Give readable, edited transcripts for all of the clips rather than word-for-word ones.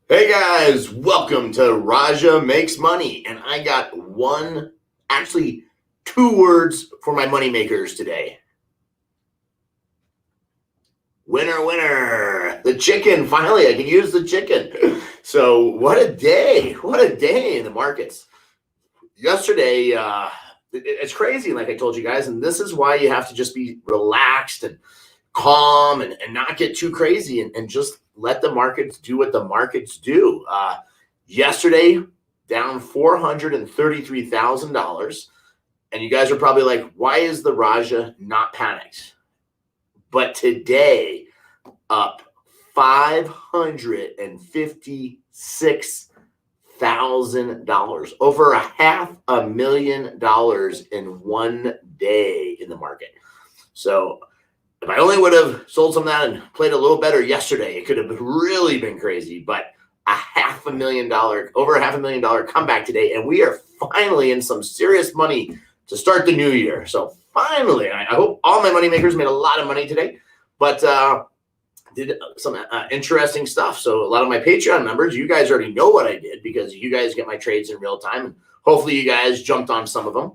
Hey guys, welcome to Raja Makes Money. And I got actually two words for my money makers today. Winner, winner. The chicken. Finally, I can use the chicken. So, what a day. What a day in the markets. Yesterday, it's crazy, like I told you guys. And this is why you have to just be relaxed and calm and not get too crazy and just let the markets do what the markets do. Yesterday, down $433,000. And you guys are probably like, why is the Raja not panicked? But today, up $556,000, over $500,000 in one day in the market. So if I only would have sold some of that and played a little better yesterday, it could have really been crazy. But over $500,000 comeback today, and we are finally in some serious money to start the new year. So finally, I hope all my money makers made a lot of money today, but did some interesting stuff. So a lot of my Patreon members, you guys already know what I did because you guys get my trades in real time, and hopefully you guys jumped on some of them.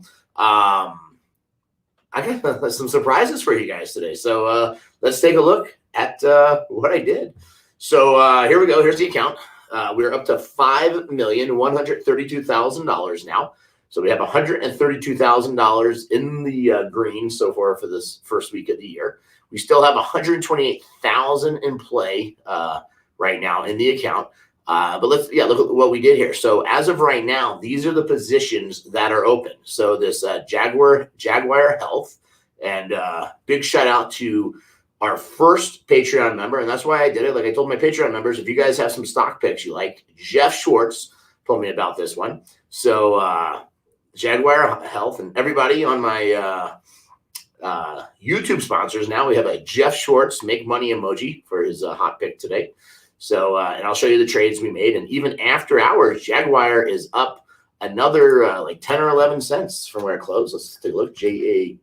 I got some surprises for you guys today. So let's take a look at what I did. So here we go. Here's the account. We're up to $5,132,000 now. So we have $132,000 in the green so far for this first week of the year. We still have $128,000 in play right now in the account. But look at what we did here. So as of right now, these are the positions that are open. So this Jaguar Health, and big shout out to our first Patreon member, and that's why I did it. Like I told my Patreon members, if you guys have some stock picks you like, Jeff Schwartz told me about this one. So Jaguar Health, and everybody on my YouTube sponsors now, we have a Jeff Schwartz make money emoji for his hot pick today. So, and I'll show you the trades we made. And even after hours, Jaguar is up another like 10 or 11 cents from where it closed. Let's take a look. JAGX.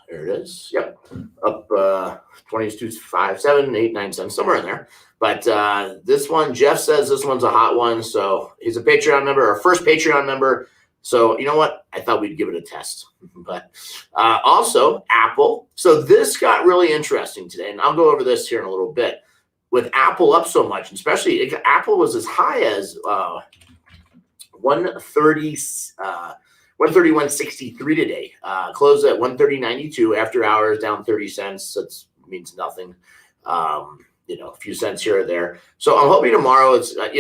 There it is. Yep. Up 22, 5, 7, 8, 9 cents, somewhere in there. But this one, Jeff says this one's a hot one. So he's a Patreon member, our first Patreon member. So you know what? I thought we'd give it a test. But also Apple. So this got really interesting today, and I'll go over this here in a little bit. With Apple up so much, especially Apple was as high as 131.63 today. Closed at 130.92 after hours, down 30 cents. That means nothing. A few cents here or there. So I'm hoping tomorrow it's, I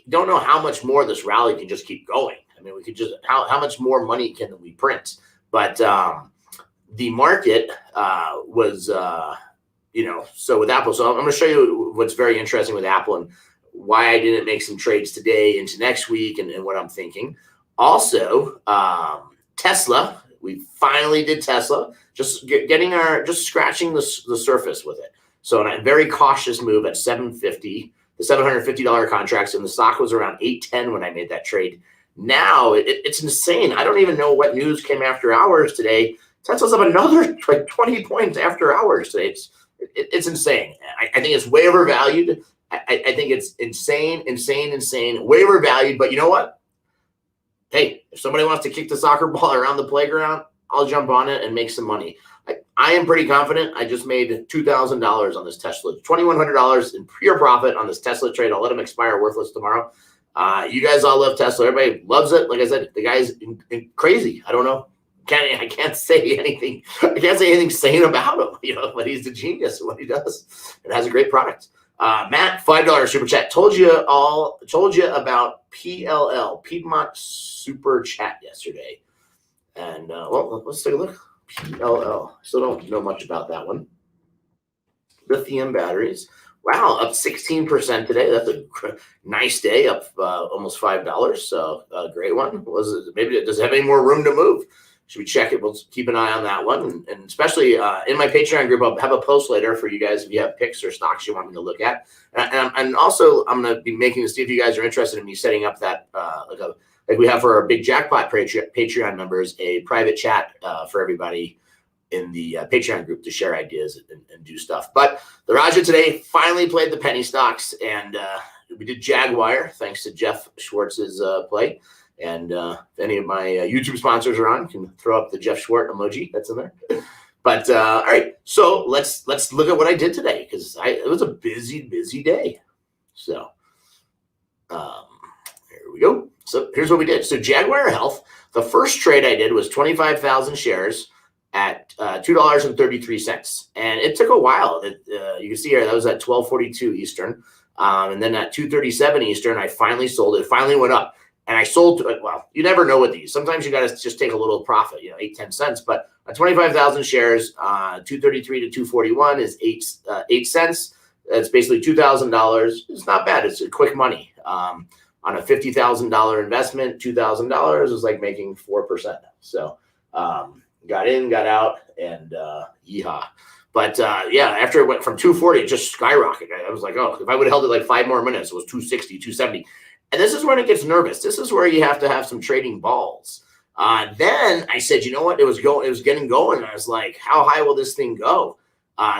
don't know how much more this rally can just keep going. I mean, we could just, how much more money can we print? But the market was, so with Apple. So I'm going to show you what's very interesting with Apple and why I didn't make some trades today into next week and what I'm thinking. Also, Tesla, we finally did Tesla, just scratching the surface with it. So a very cautious move at $750, the $750 contracts, and the stock was around $810 when I made that trade. Now it's insane. I don't even know what news came after hours today. Tesla's up another like 20 points after hours today. It's insane. I think it's way overvalued. I think it's insane, way overvalued. But you know what? Hey, if somebody wants to kick the soccer ball around the playground, I'll jump on it and make some money. I am pretty confident. I just made $2,000 on this Tesla, $2,100 in pure profit on this Tesla trade. I'll let them expire worthless tomorrow. You guys all love Tesla. Everybody loves it. Like I said, the guy's crazy. I don't know. I can't say anything. I can't say anything sane about him, but he's a genius at what he does. It has a great product. Matt, $5 super chat. Told you about PLL, Piedmont Super Chat yesterday. And let's take a look. PLL. Still don't know much about that one. Lithium batteries. Wow, up 16% today. That's a nice day, up almost $5. So a great one. Maybe does it have any more room to move? Should we check it? We'll keep an eye on that one. And especially in my Patreon group, I'll have a post later for you guys if you have picks or stocks you want me to look at. And also, I'm going to be making this, see if you guys are interested in me setting up that, like we have for our big jackpot Patreon members, a private chat for everybody Patreon group to share ideas and do stuff. But the Raja today finally played the penny stocks, and we did Jaguar thanks to Jeff Schwartz's play. And if any of my YouTube sponsors are on, can throw up the Jeff Schwartz emoji that's in there. But all right, so let's look at what I did today, because it was a busy day. So here we go. So here's what we did. So Jaguar Health, the first trade I did was 25,000 shares at $2.33, and it took a while. You can see here that was at 12:42 Eastern, and then at 2:37 Eastern, I finally sold it. It finally went up. And I sold to it. Well, you never know with these. Sometimes you got to just take a little profit, 8-10 cents. But 25,000 shares, 233 to 241 is 8 cents. That's basically $2,000. It's not bad. It's quick money. On a $50,000 investment, $2,000 is like making 4%. So got in, got out, and yeehaw. But after it went from 240, it just skyrocketed. I was like, oh, if I would have held it like 5 more minutes, it was 260, 270. And this is when it gets nervous. This is where you have to have some trading balls. Then I said, you know what? It was getting going. I was like, how high will this thing go?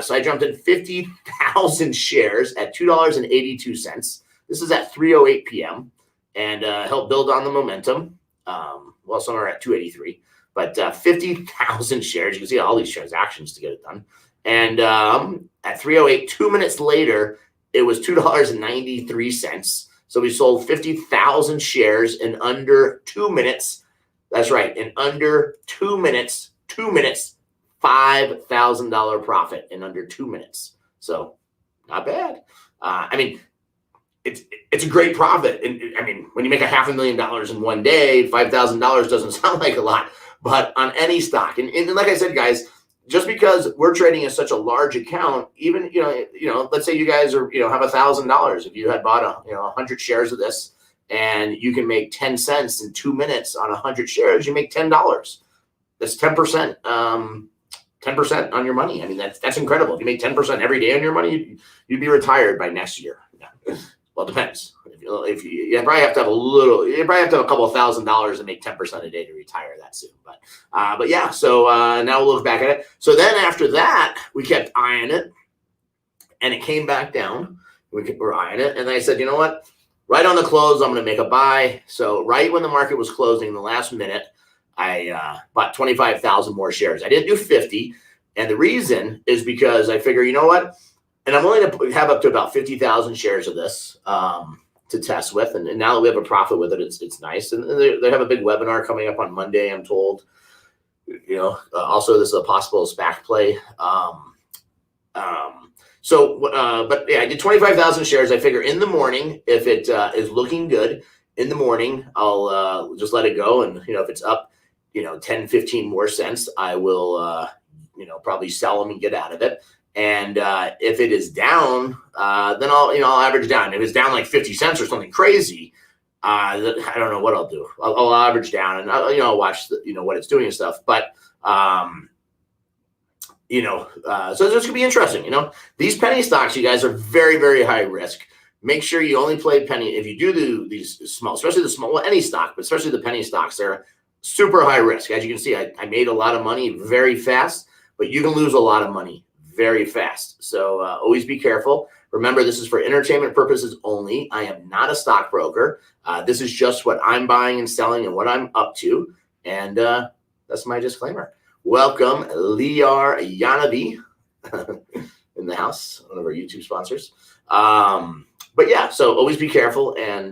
So I jumped in 50,000 shares at $2.82. This is at 3:08 p.m. and helped build on the momentum. Well, some are at 283, but 50,000 shares. You can see all these transactions to get it done. And at 3:08, 2 minutes later, it was $2.93. So we sold 50,000 shares in under 2 minutes. That's right, in under 2 minutes, $5,000 profit in under 2 minutes. So not bad. I mean, it's a great profit. And I mean, when you make $500,000 in one day, $5,000 doesn't sound like a lot, but on any stock, and like I said, guys, just because we're trading in such a large account, even, let's say you guys are, have $1,000. If you had bought 100 shares of this, and you can make 10 cents in 2 minutes on 100 shares, you make $10. That's 10%, 10% on your money. I mean, that's incredible. If you make 10% every day on your money, you'd be retired by next year. Yeah. Well, it depends. If you probably have to have you probably have to have a couple of $1,000s and make 10% a day to retire that soon. But yeah, so now we'll look back at it. So then after that, we kept eyeing it, and it came back down. We're eyeing it, and then I said, you know what? Right on the close, I'm going to make a buy. So right when the market was closing, in the last minute, I bought 25,000 more shares. I didn't do 50, and the reason is because I figure, you know what? And I'm only going to have up to about 50,000 shares of this to test with. And now that we have a profit with it, it's nice. And they have a big webinar coming up on Monday, I'm told. Also, this is a possible SPAC play. But yeah, I did 25,000 shares. I figure in the morning, if it is looking good, in the morning, I'll just let it go. And, if it's up, 10, 15 more cents, I will, probably sell them and get out of it. And if it is down, then I'll average down. If it's down like 50 cents or something crazy, I don't know what I'll do. I'll average down, and I'll watch what it's doing and stuff. But so this could be interesting. These penny stocks, you guys, are very, very high risk. Make sure you only play penny. If you do these small, especially the small, well, any stock, but especially the penny stocks, they're super high risk. As you can see, I made a lot of money very fast, but you can lose a lot of money very fast. So always be careful. Remember, this is for entertainment purposes only. I am not a stockbroker. This is just what I'm buying and selling and what I'm up to. And that's my disclaimer. Welcome, Liar Yanavi in the house, one of our YouTube sponsors. But yeah, so always be careful and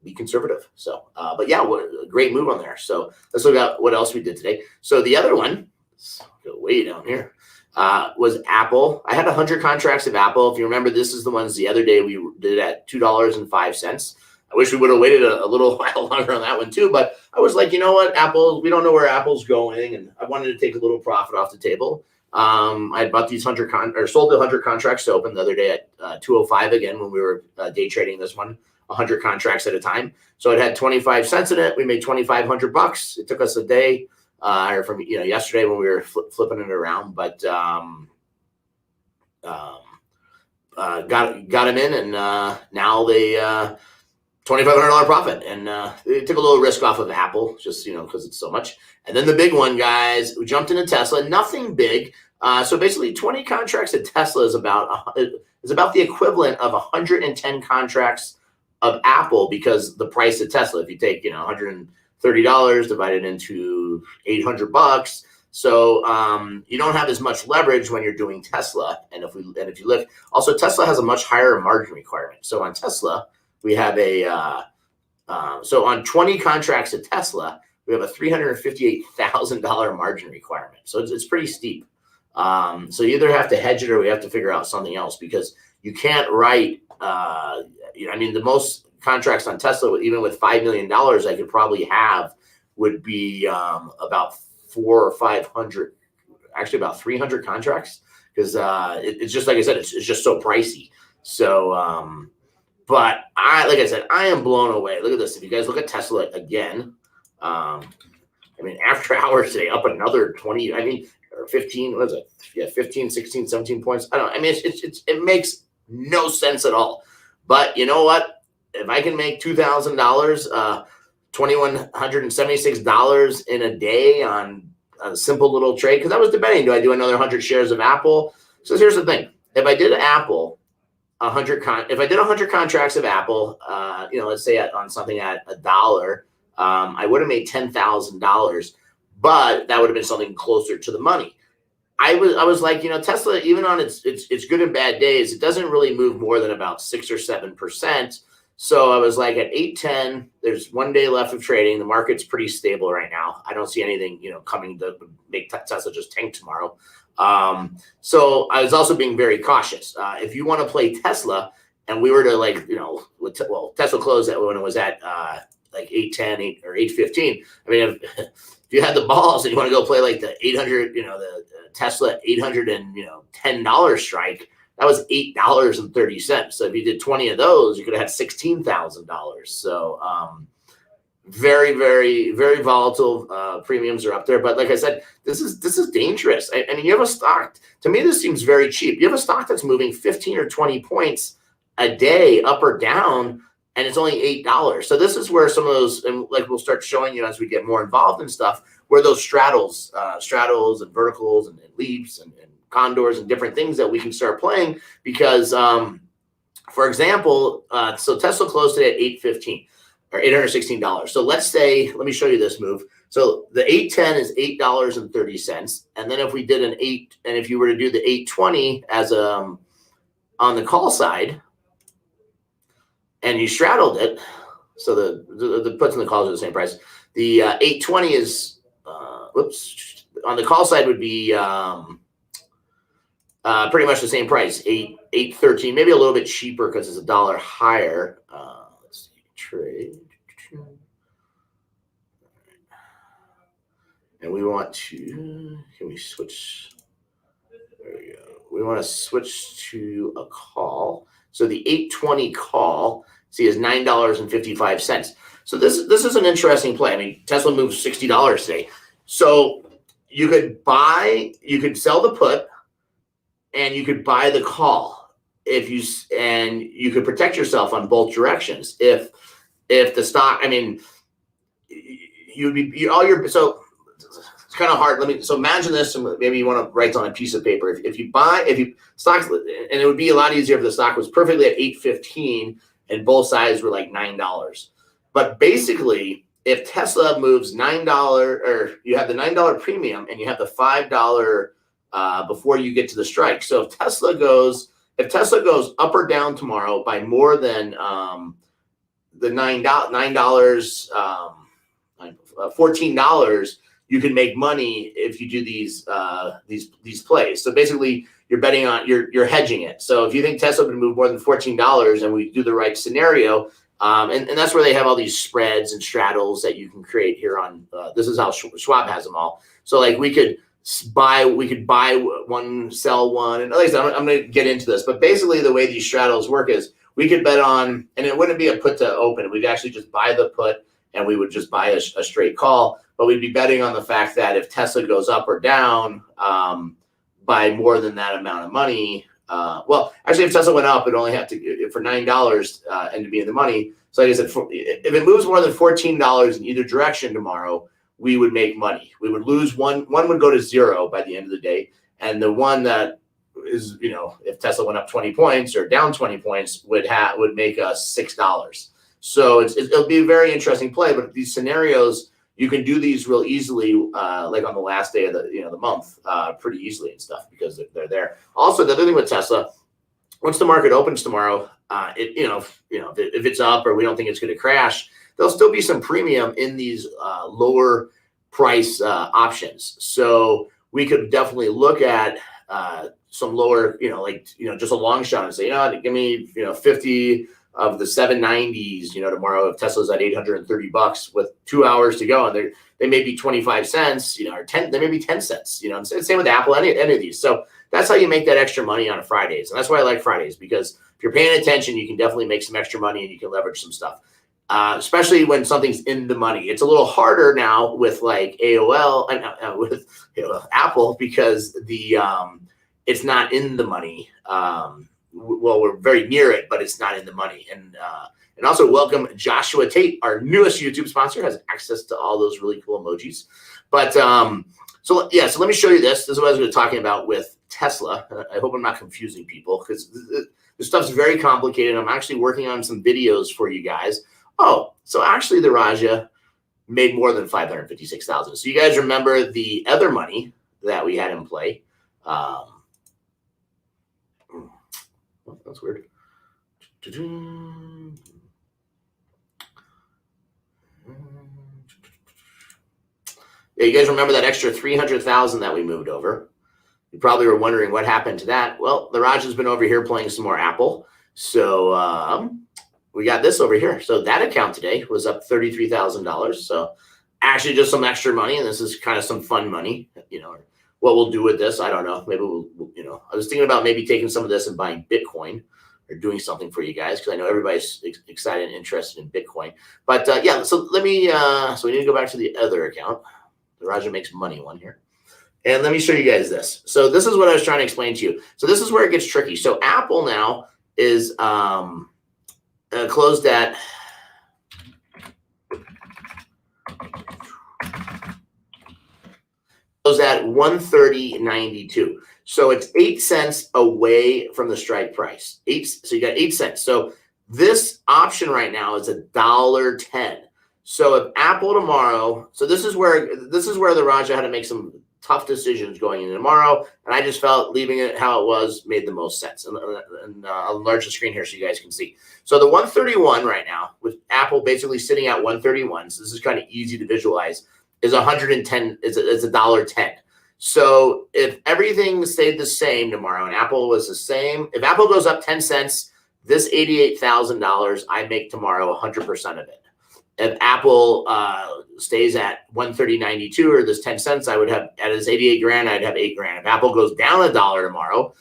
be conservative. So, but yeah, what a great move on there. So let's look at what else we did today. So the other one, let's go way down here, was Apple. I had 100 contracts of Apple. If you remember, this is the ones the other day we did at $2.05. I wish we would have waited a little while longer on that one too, but I was like, you know what, Apple, we don't know where Apple's going, and I wanted to take a little profit off the table. I bought these sold the 100 contracts to open the other day at 205 again when we were day trading this one, 100 contracts at a time. So it had 25 cents in it. We made $2,500. It took us a day, or from yesterday when we were flipping it around, but got them in, and now they $2,500 profit, and it took a little risk off of Apple, just because it's so much. And then the big one, guys, we jumped into Tesla. Nothing big. So basically, 20 contracts at Tesla is about the equivalent of 110 contracts of Apple, because the price of Tesla. If you take $130 divided into $800, so you don't have as much leverage when you're doing Tesla. And if you look, also Tesla has a much higher margin requirement. So on Tesla, we have so on 20 contracts at Tesla, we have a $358,000 margin requirement. So it's pretty steep. So you either have to hedge it or we have to figure out something else, because you can't write. The most contracts on Tesla, even with $5 million, I could probably have would be about 400 or 500, actually about 300 contracts, because it's just like I said, it's just so pricey. So. But like I said, I am blown away. Look at this. If you guys look at Tesla again, after hours today, up another 20, or 15, what is it? Yeah, 15, 16, 17 points. I don't know. It makes no sense at all. But you know what? If I can make $2,000, $2,176 in a day on a simple little trade, because I was debating, do I do another 100 shares of Apple? So here's the thing. If I did Apple, if I did 100 contracts of Apple, let's say on something at $1, I would have made $10,000, but that would have been something closer to the money. I was like, Tesla, even on its good and bad days, it doesn't really move more than about 6 or 7%. So I was like, at 810, there's 1 day left of trading. The market's pretty stable right now. I don't see anything, coming to make Tesla just tank tomorrow. So I was also being very cautious. If you want to play Tesla, and we were to Tesla closed when it was at 810 or 815. If you had the balls and you want to go play like the 800, the Tesla $810 strike, that was $8.30. So if you did 20 of those, you could have had $16,000. So very, very, very volatile. Premiums are up there, but like I said, this is dangerous. You have a stock. To me, this seems very cheap. You have a stock that's moving 15 or 20 points a day, up or down, and it's only $8. So this is where some of those, and we'll start showing you as we get more involved in stuff, where those straddles and verticals and leaps and condors and different things that we can start playing. Because, for example, so Tesla closed it at 815. Or $816. So let me show you this move. So the 810 is $8.30. And then if we did if you were to do the 820 as on the call side, and you straddled it, so the puts and the calls are the same price. The 820 is, on the call side would be pretty much the same price, 813, maybe a little bit cheaper because it's $1 higher. Let's see, trade. And we want to, can we switch? There we go. We want to switch to a call. So the 820 call, see, is $9.55. So this is an interesting play. Tesla moved $60 today. So you could sell the put and you could buy the call and you could protect yourself on both directions. If the stock, so it's kind of hard. So imagine this, and maybe you want to write on a piece of paper. If you stocks, and it would be a lot easier if the stock was perfectly at 815 and both sides were like $9. But basically, if Tesla moves $9, or you have the $9 premium and you have the $5 before you get to the strike. So if Tesla goes up or down tomorrow by more than the $9, $14, you can make money if you do these plays. So basically, you're betting on, you're hedging it. So if you think Tesla can move more than $14 and we do the right scenario, and that's where they have all these spreads and straddles that you can create here on. This is how Schwab has them all. So we could buy one, sell one, and at least I'm going to get into this. But basically, the way these straddles work is we could bet on, and it wouldn't be a put to open. We'd actually just buy the put, and we would just buy a straight call. But we'd be betting on the fact that if Tesla goes up or down by more than that amount of money, Well, actually, if Tesla went up, it'd only have to for $9 and to be in the money. So like I said, if it moves more than $14 in either direction tomorrow, we would make money. We would lose one would go to zero by the end of the day. And the one that is, if Tesla went up 20 points or down 20 points would make us $6. So it'll be a very interesting play, but these scenarios, you can do these real easily, like on the last day of the month, pretty easily and stuff because they're there. Also, the other thing with Tesla, once the market opens tomorrow, if it's up or we don't think it's going to crash, there'll still be some premium in these lower price options. So we could definitely look at some lower, just a long shot and say, give me 50 of the 790s, tomorrow if Tesla's at $830 with 2 hours to go, and they may be 25 cents, or 10, they may be 10 cents, same with Apple, any of these. So that's how you make that extra money on Fridays. And that's why I like Fridays, because if you're paying attention, you can definitely make some extra money and you can leverage some stuff. Especially when something's in the money. It's a little harder now with like AOL and with Apple because it's not in the money. Well, we're very near it, but it's not in the money. And also welcome Joshua Tate, our newest YouTube sponsor, has access to all those really cool emojis. But so let me show you this. This is what I was going to be talking about with Tesla. I hope I'm not confusing people because this stuff's very complicated. I'm actually working on some videos for you guys. Oh, so actually the Raja made more than $556,000. So you guys remember the other money that we had in play. That's weird. Yeah, you guys remember that extra $300,000 that we moved over? You probably were wondering what happened to that. Well, the Raja's been over here playing some more Apple. So we got this over here. So that account today was up $33,000. So actually just some extra money. And this is kind of some fun money, what we'll do with this. I don't know. Maybe we'll I was thinking about maybe taking some of this and buying Bitcoin or doing something for you guys, because I know everybody's excited and interested in Bitcoin. But so let me, so we need to go back to the other account. The Raja makes money one here. And let me show you guys this. So this is what I was trying to explain to you. So this is where it gets tricky. So Apple now is closed at $130.92. So it's 8 cents away from the strike price. So you got 8 cents. So this option right now is $1.10. So if Apple tomorrow, so this is where the Raja had to make some tough decisions going into tomorrow, and I just felt leaving it how it was made the most sense. And I'll enlarge the screen here so you guys can see. So the 131 right now, with Apple basically sitting at 131, so this is kind of easy to visualize, is 110, is $1.10. So if everything stayed the same tomorrow and Apple was the same, if Apple goes up 10 cents, this $88,000, I make tomorrow 100% of it. If Apple stays at 130.92 or this 10 cents, I would have at his 88 grand, I'd have 8 grand. If Apple goes down $1 tomorrow,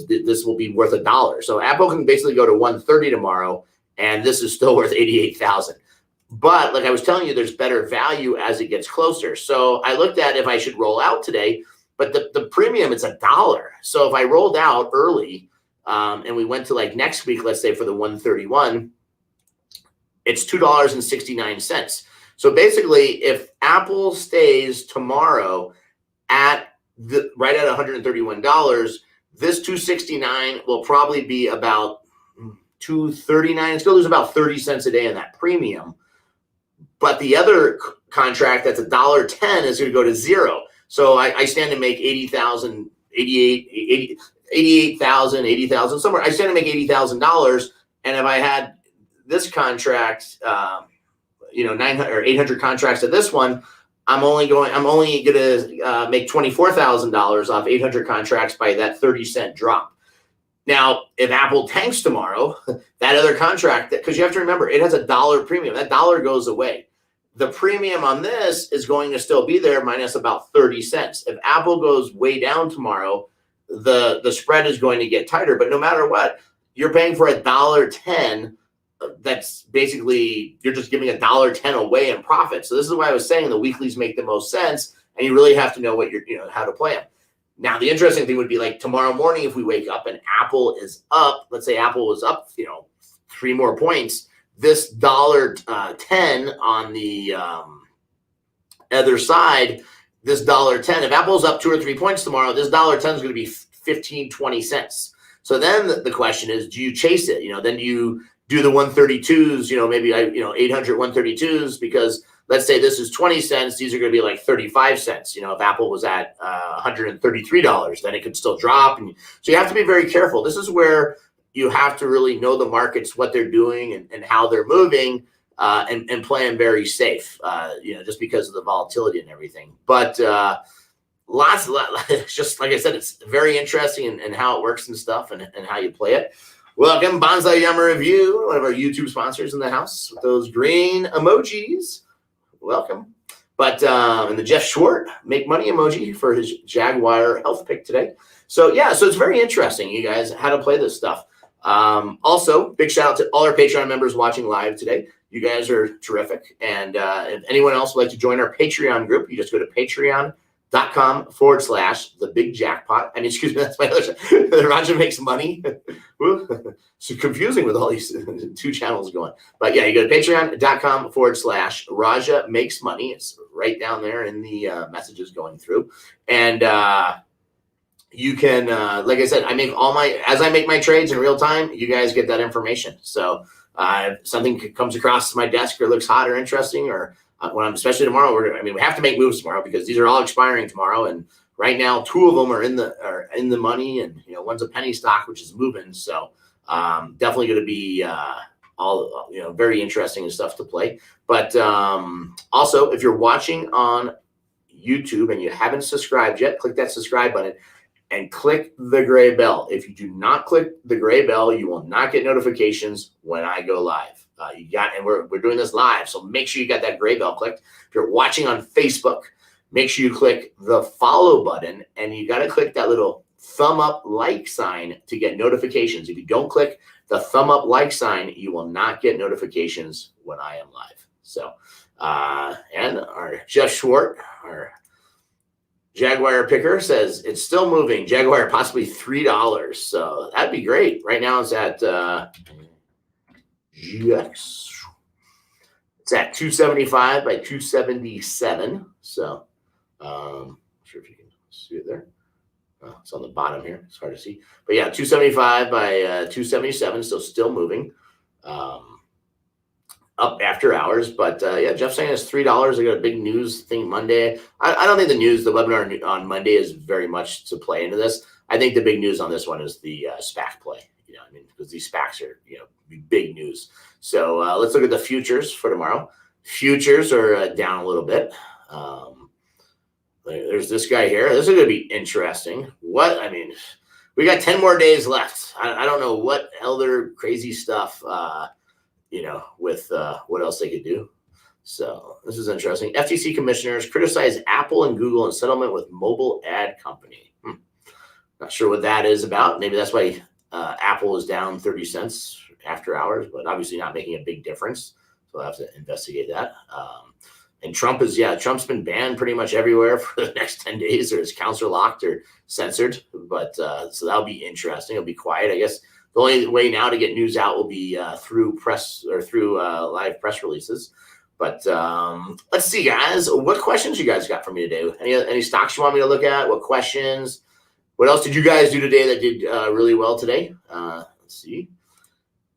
this will be worth $1. So Apple can basically go to 130 tomorrow, and this is still worth 88,000. But like I was telling you, there's better value as it gets closer. So I looked at if I should roll out today, but the premium is $1. So if I rolled out early and we went to like next week, let's say for the 131, it's $2.69. So basically, if Apple stays tomorrow at right at $131, this $2.69 will probably be about $2.39. It's going to lose about 30 cents a day in that premium. But the other contract that's $1.10 is going to go to zero. So I stand to make 80,000, 88,000, 80,000 somewhere. I stand to make $80,000, and if I had this contract, 900 or 800 contracts at this one, I'm only going to make $24,000 off 800 contracts by that 30-cent drop. Now, if Apple tanks tomorrow, that other contract, because you have to remember, it has $1 premium. That dollar goes away. The premium on this is going to still be there minus about 30 cents. If Apple goes way down tomorrow, the spread is going to get tighter. But no matter what, you're paying for $1.10. That's basically, you're just giving $1.10 away in profit. So this is why I was saying the weeklies make the most sense, and you really have to know what how to play them. Now, the interesting thing would be like tomorrow morning, if we wake up and Apple is up, let's say Apple was up, 3 more points, this $1.10 on the other side, this $1.10, if Apple's up 2 or 3 points tomorrow, this $1.10 is going to be 15, 20 cents. So then the question is, do you chase it? Then do you do the 132s, maybe 800 132s, because let's say this is 20 cents, these are going to be like 35 cents. If Apple was at $133, then it could still drop. And so you have to be very careful. This is where you have to really know the markets, what they're doing and how they're moving, and playing very safe, just because of the volatility and everything. But just like I said, it's very interesting and how it works and stuff and how you play it. Welcome, Bonsai Yama Review, one of our YouTube sponsors in the house with those green emojis. Welcome. But and the Jeff Schwartz make money emoji for his Jaguar Health pick today. So yeah, so it's very interesting, you guys, how to play this stuff. Also, big shout out to all our Patreon members watching live today. You guys are terrific. And if anyone else would like to join our Patreon group, you just go to patreon.com/the big jackpot. I mean, excuse me, that's my other Raja makes money. It's confusing with all these 2 channels going. But yeah, you go to patreon.com/Raja makes money. It's right down there in the messages going through. And you can, like I said, as I make my trades in real time, you guys get that information. So if something comes across my desk or looks hot or interesting, or especially tomorrow, we have to make moves tomorrow because these are all expiring tomorrow. And right now, 2 of them are in the money, and one's a penny stock, which is moving. So definitely going to be all very interesting and stuff to play. But also, if you're watching on YouTube and you haven't subscribed yet, click that subscribe button and click the gray bell. If you do not click the gray bell, you will not get notifications when I go live. And we're doing this live, so make sure you got that gray bell clicked. If you're watching on Facebook, make sure you click the follow button, and you got to click that little thumb up like sign to get notifications. If you don't click the thumb up like sign, you will not get notifications when I am live. So, and our Jeff Schwartz, our Jaguar picker, says it's still moving. Jaguar possibly $3. So that'd be great. Right now it's at GX. It's at 275 by 277. So not sure if you can see it there. It's on the bottom here. It's hard to see. But yeah, 275 by 277. So still moving. Up after hours, but yeah, Jeff's saying it's $3. I got a big news thing Monday. I don't think the webinar on Monday is very much to play into this. I think the big news on this one is the SPAC play. Because these SPACs are big news. So let's look at the futures for tomorrow. Futures are down a little bit. There's this guy here. This is going to be interesting. We got 10 more days left. I don't know what other crazy stuff. With what else they could do. So this is interesting. FTC commissioners criticize Apple and Google in settlement with mobile ad company. Not sure what that is about. Maybe that's why Apple is down 30 cents after hours, but obviously not making a big difference. So I'll have to investigate that. And Trump's been banned pretty much everywhere for the next 10 days, or his accounts are locked or censored. But so that'll be interesting. It'll be quiet, I guess. The only way now to get news out will be through press or through live press releases. But let's see, guys. What questions you guys got for me today? Any stocks you want me to look at? What questions? What else did you guys do today that did really well today? Let's see.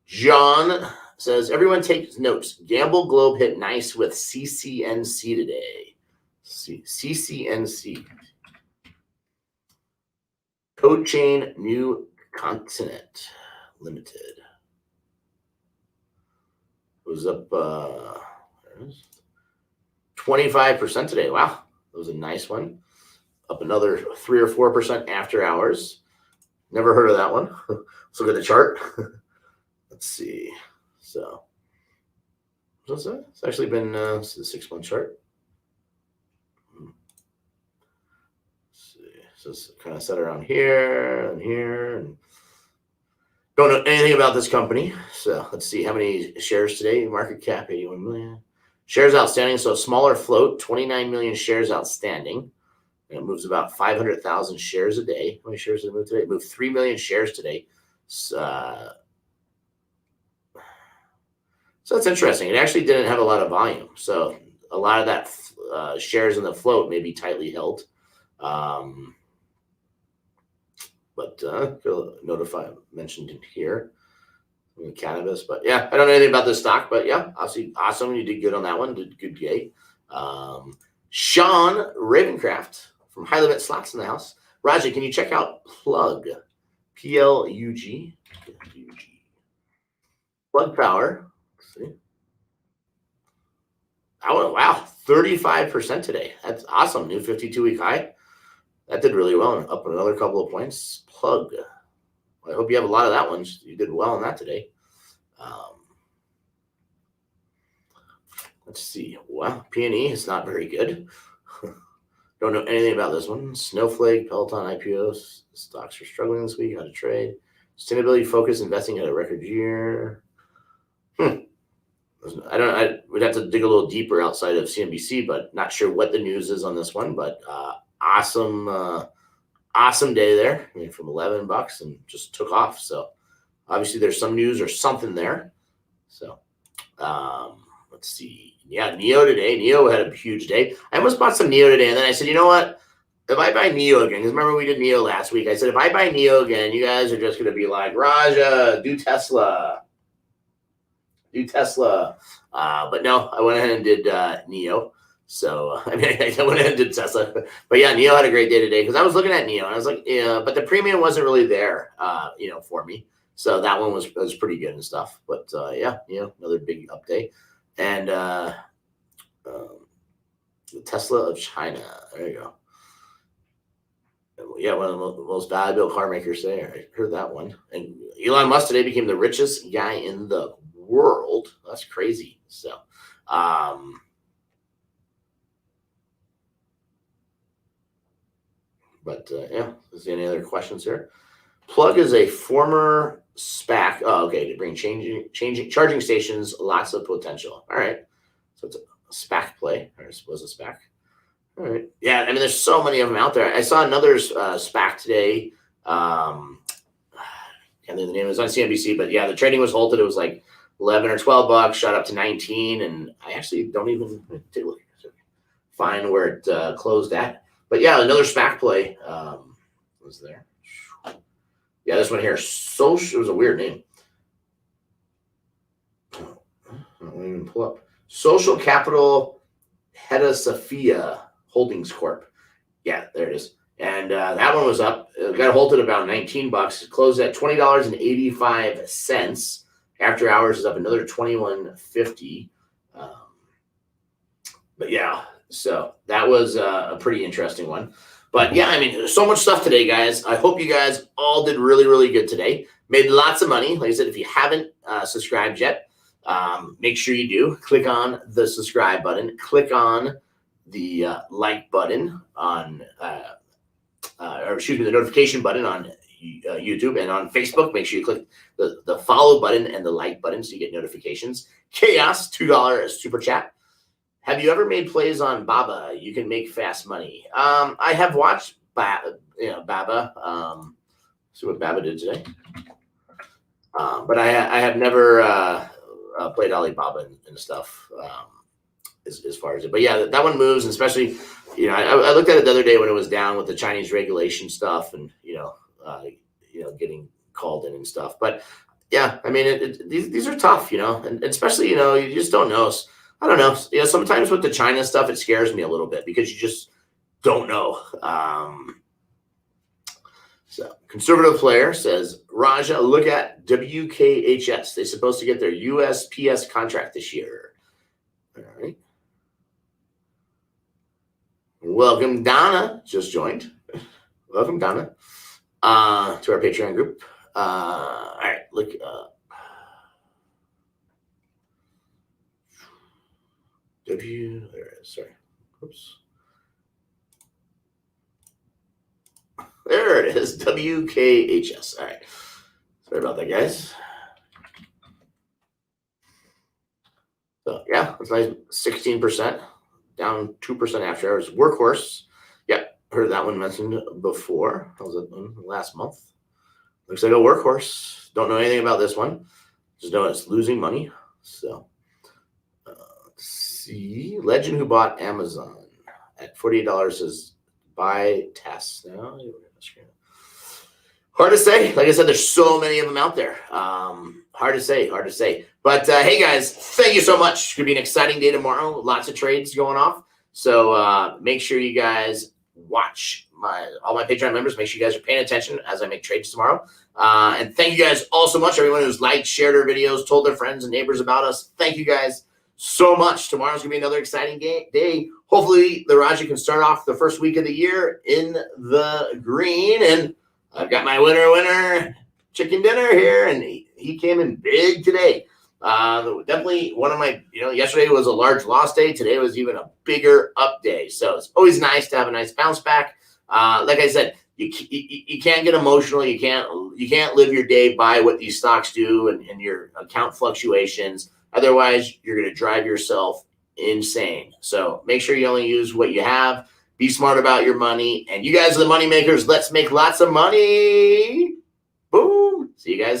John says, everyone take notes. Gamble Globe hit nice with CCNC today. CCNC. Code Chain New Continent Limited. It was up 25% today. Wow, that was a nice one. Up another 3 or 4% after hours. Never heard of that one. Let's look at the chart. Let's see. So, what's that? It's actually been it's the 6-month chart. Let's see. So it's kind of set around here and here, and don't know anything about this company. So let's see how many shares today. Market cap 81 million. Shares outstanding. So smaller float, 29 million shares outstanding. And it moves about 500,000 shares a day. How many shares did it move today? It moved 3 million shares today. So that's interesting. It actually didn't have a lot of volume. So a lot of that shares in the float may be tightly held. But notify mentioned in here. Cannabis, but yeah, I don't know anything about this stock, but yeah, obviously awesome. You did good on that one. Did good day. Sean Ravencraft from High Limit Slots in the house. Raja, can you check out Plug? Plug. Plug Power. Let's see. Oh, wow, 35% today. That's awesome. New 52-week high. That did really well. Up another couple of points. Plug. I hope you have a lot of that one. You did well on that today. Let's see. Wow, P&E is not very good. Don't know anything about this one. Snowflake, Peloton IPOs. Stocks are struggling this week. How to trade. Sustainability focus, investing at a record year. I would have to dig a little deeper outside of CNBC, but not sure what the news is on this one. But awesome day there. I mean, from $11 and just took off. So obviously there's some news or something there. So let's see. Yeah, NEO today. NEO had a huge day. I almost bought some NEO today, and then I said, you know what? If I buy NEO again, because remember we did NEO last week. I said, if I buy NEO again, you guys are just going to be like, Raja, do Tesla. But no, I went ahead and did NEO. So, I went ahead and did Tesla. But yeah, NEO had a great day today because I was looking at NEO, and I was like, yeah, but the premium wasn't really there, for me. So that one was pretty good and stuff. But yeah, another big update. And the Tesla of China. There you go. Yeah, one of the most valuable car makers there. I heard that one. And Elon Musk today became the richest guy in the world. That's crazy. So, yeah. Is there any other questions here? Plug is a former SPAC. Oh, okay. To bring changing charging stations, lots of potential. All right. So it's a SPAC play, or I suppose a SPAC. All right. Yeah, I mean, there's so many of them out there. I saw another SPAC today. Can't think of the name. It was on CNBC, but yeah, the trading was halted. It was like $11 or $12, shot up to 19, and I actually don't even find where it closed at. But yeah, another SPAC play was there. Yeah, this one here, Social. It was a weird name. I don't even pull up. Social Capital Sophia Holdings Corp. Yeah, there it is. And that one was up. It got halted about $19. It closed at $20.85. After hours is up another $21.50. But yeah, so that was a pretty interesting one. But yeah, I mean, there's so much stuff today, guys. I hope you guys all did really, really good today. Made lots of money. Like I said, if you haven't subscribed yet, make sure you do. Click on the subscribe button. Click on the like button on, the notification button on YouTube and on Facebook. Make sure you click the follow button and the like button so you get notifications. Chaos, $2 super chat. Have you ever made plays on Baba? You can make fast money. I have watched Baba. See what Baba did today. But I have never played Alibaba and stuff as far as it. But yeah, that one moves, and especially, I looked at it the other day when it was down with the Chinese regulation stuff and, getting called in and stuff. But yeah, I mean, these are tough, and especially, you just don't know. I don't know. Sometimes with the China stuff, it scares me a little bit because you just don't know. So conservative player says, Raja, look at WKHS. They're supposed to get their USPS contract this year. All right. Welcome, Donna. Just joined. Welcome, Donna, to our Patreon group. All right. Look. There it is. Sorry. Oops. There it is. WKHS. All right. Sorry about that, guys. So yeah, it's nice. 16%, down 2% after hours. Workhorse. Yeah. heard that one mentioned before. How was it last month? Looks like a workhorse. Don't know anything about this one. Just know it's losing money. So let's see. Legend who bought Amazon at $48 says buy tests. No, hard to say. Like I said, there's so many of them out there. Hard to say. But hey, guys, thank you so much. It's going to be an exciting day tomorrow. Lots of trades going off. So make sure you guys watch all my Patreon members. Make sure you guys are paying attention as I make trades tomorrow. And thank you guys all so much. Everyone who's liked, shared our videos, told their friends and neighbors about us. Thank you guys so much. Tomorrow's going to be another exciting day. Hopefully, the Raja can start off the first week of the year in the green. And I've got my winner chicken dinner here, and he came in big today. Definitely one of my, yesterday was a large loss day. Today was even a bigger up day. So it's always nice to have a nice bounce back. Like I said, you can't get emotional. You can't live your day by what these stocks do and your account fluctuations. Otherwise, you're going to drive yourself insane. So make sure you only use what you have. Be smart about your money. And you guys are the money makers. Let's make lots of money. Boom. See you guys tomorrow.